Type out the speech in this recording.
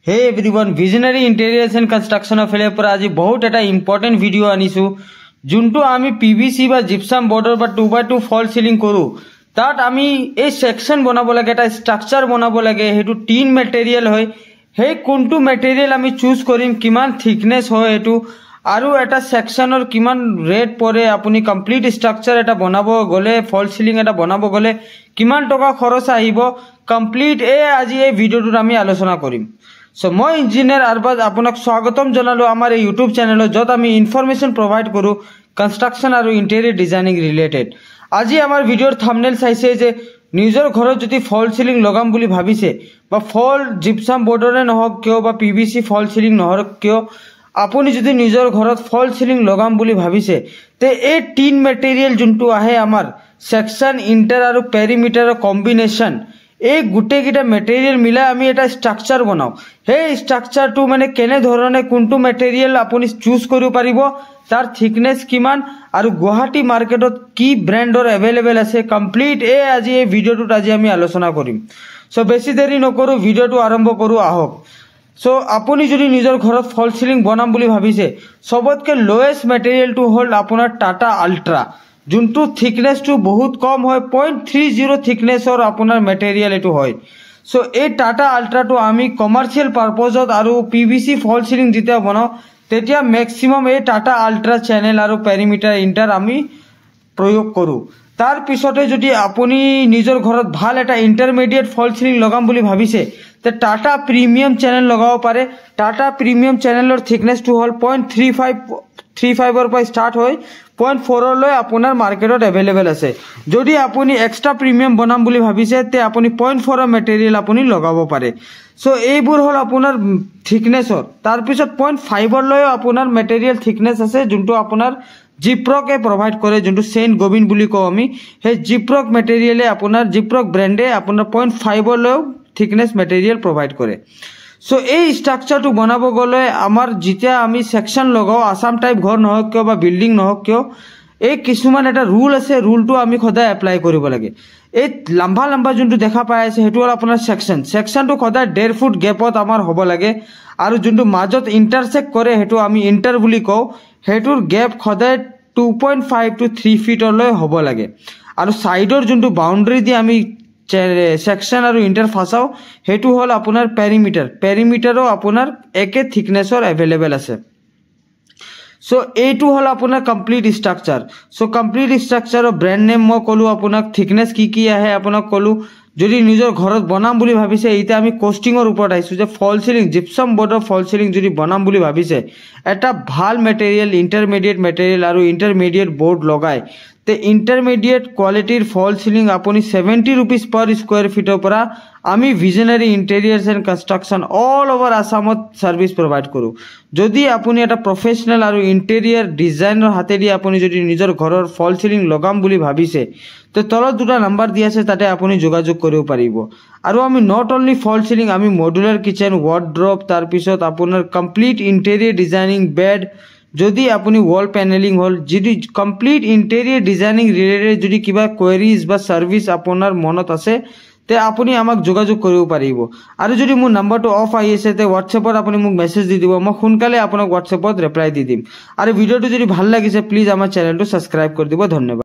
Hey everyone visionary interiors and construction फाले आज बहुत एटा इम्पर्टेंट भिडिओ आनिसु जोंटो आमी पीवीसी बा जिप्साम बॉर्डर बा 2x2 फल सिलिंग करू तात आमी ए सेक्शन बनाबो लागे एटा स्ट्राक्चर बनाबो लागे हेतु टीन मटेरियल होय हे कोनटु मटेरियल आमी चूज करिम किमान थिकनेस होय हेतु आरु एटा सेक्शनर किमान रेट परे आपुनी कंप्लीट स्ट्राक्चर एटा बनाबो गले फल सिलिंग एटा बनाबो गले किमान टका खरच आइबो कंप्लीट ए आज ए भिडिओटुत आमी आलोचना करिम। सो मैं इंजिनियर अरबाज आपनक स्वागतम जनालो आमार यूट्यूब चैनल जत आमी इनफरमेशन प्रोवाइड करूँ कन्स्ट्रक्शन और इंटेरियर डिजाइनिंग रिलेटेड। आज आमार भिडिओर थंबनेल चाइছে जे निजर घर जदि फल सिलिंग लगाम बुली भाविছে बा फल जिप्साम बॉर्डरे নহক किय बा पीवीसी फल सिलिंग নহক किय आपुनी जदि निजर घरत फल सिलिंग लगाम बुली भाविছে ते ए टीन मटेरियल जोंटु आहे आमार सेक्शन इंटर और पेरिमीटर कॉम्बिनेशन এই গোটেইকেইটা মেটেৰিয়েল মিলাই আমি এটা স্ট্ৰাকচাৰ বনাও। সেই স্ট্ৰাকচাৰটো মানে কেনে ধৰণে কোনটো মেটেৰিয়েল আপুনি চুজ কৰিব পাৰিব তাৰ থিকনেস কিমান আৰু গুৱাহাটী মাৰ্কেটত কি ব্ৰ্যান্ডৰ अवेलेबल আছে কমপ্লিট আজি এই ভিডিওটোত আজি আমি আলোচনা কৰিম। সো বেছি দেৰি নকৰো ভিডিওটো আৰম্ভ কৰো আহক। সো আপুনি যদি নিজৰ ঘৰত ফল সিলিং বনাম বুলি ভাবিছে সবতকে লোয়েষ্ট মেটেৰিয়েলটো হ'ল আপোনাৰ টাটা আল্ট্ৰা जोंटू थिकनेस तो बहुत कम है 0.30 थिकनेस और अपना मेटेरियल एटू है। सो ए टाटा अल्ट्रा तो आमी कमार्शियल पर्पजत और पीवीसी फल सिलिंग जिते बनाओ तेतिया maximum a Tata ultra channel और पेरिमीटर इंटर आमी प्रयोग करूँ। तार पिछते जदि आपुनी निजर घरत भाल एटा इंटरमिडिएट फल सिलिंग लगाम बुली भाविছে ते टाटा प्रीमियम चैनल लगाओ पारे। टाटा प्रीमियम चैनलर थिकनेस तो हल 0.35 पर स्टार्ट होय 0.4 লৈ আপোনাৰ মাৰ্কেটত अवेलेबल আছে। যদি আপুনি এক্সট্ৰা প্ৰিমিয়াম বনাম বুলি ভাবিছে তে আপুনি 0.4 মেটেৰিয়েল আপুনি লগাব পাৰে। সো এইবোৰ হল আপোনাৰ থিকনেছৰ। তাৰ পিছত 0.5 লৈ আপোনাৰ মেটেৰিয়েল থিকনেস আছে যোনটো আপোনাৰ জিপ্ৰকে প্ৰোভাইড কৰে যোনটো সেন্ট গোবিন্দ বুলি কও আমি সেই জিপ্ৰক মেটেৰিয়েলে আপোনাৰ জিপ্ৰক ব্ৰ্যান্ডে আপোনাৰ 0.5 লৈ থিকনেস মেটেৰিয়েল প্ৰোভাইড কৰে। सो এই স্ট্রাকচারটো বনাব গলে আমার যেতিয়া আমি সেকশন লগাও আসাম টাইপ ঘর নহক কিয় বা বিল্ডিং নহক কিয় এই কিছুমান এটা রুল আছে রুলটো আমি সদায় এপ্লাই কৰিব লাগে। এই লম্বা লম্বা যোনটো দেখা পাই আছে হেতু হল আপোনাৰ সেকশনটো সদায় 1.5 ফুট গ্যাপত আমাৰ হ'ব লাগে আৰু যোনটো মাজত ইন্টাৰসেক্ট কৰে হেতু আমি ইন্টাৰ বুলি কও হেতুৰ গ্যাপ সদায় 2.5 to 3 ফিটলৈ হ'ব লাগে আৰু সাইডৰ যোনটো বাউন্ডাৰি দি আমি सेक्शन और इंटर फसाओ हेतु हल आपनार पेरिमीटरो आपनार एके थिकनेसर अवेलेबल আছে। सो एटू हल आपनार कमप्लीट स्ट्राक्चर। सो कमप्लीट स्ट्राक्चर ब्रैंड नेम मैं कलु आपनाक थिकनेस की आहे आपनाक कलु যদি নিজৰ ঘৰত বনাম বুলি ভাবিছে ইতে আমি কোস্টিংৰ ওপৰত আইছো যে ফল সিলিং জিপসাম বৰ্ডৰ ফল সিলিং যদি বনাম বুলি ভাবিছে এটা ভাল মেটেৰিয়েল ইন্টাৰমিডিয়েট মেটেৰিয়েল আৰু ইন্টাৰমিডিয়েট বৰ্ড লগায় ते इंटरमिडिएट क्वालिटीर फल सिलिंग आपुनी 70 रुपीज पर स्क्वायर फिटर परा आमी visionary interiors and construction all over आसामत सर्विस प्रोवाइड करूँ। जदि आपुनी एटा प्रोफेशनल और इंटेरियर डिजाइनर हातेदी आपुनी जदि निजर घरर फल सिलिंग लगाम बुली भाविছে तो तলত दुटा नम्बर दिया আছে ताते आपुनी जोगाजोग करिব পাৰিব। আৰু আমি नट ओनली फल सिलिंग आमी मॉड्यूलर किचन वार्डरोब तार पिছত आपुनार कमप्लीट इंटेरियर डिजाइनिंग बेड যদি আপুনি ওয়াল প্যানেলিং হল যদি কমপ্লিট ইন্টেরিয়র ডিজাইনিং রিলেটেড যদি কিবা কোয়েরিজ বা সার্ভিস আপোনাৰ মনত আছে তে আপুনি আমাক যোগাযোগ কৰিব পাৰিব। আৰু যদি মোৰ নাম্বাৰটো অফ আহি আছে তে হোৱাটছএপত আপুনি মোক মেসেজ দি দিব মই সোনকালে আপোনাক হোৱাটছএপত ৰিপ্লাই দি দিম। আৰু ভিডিওটো যদি ভাল লাগিছে প্লিজ আমাৰ চেনেলটো সাবস্ক্ৰাইব কৰি দিব। ধন্যবাদ।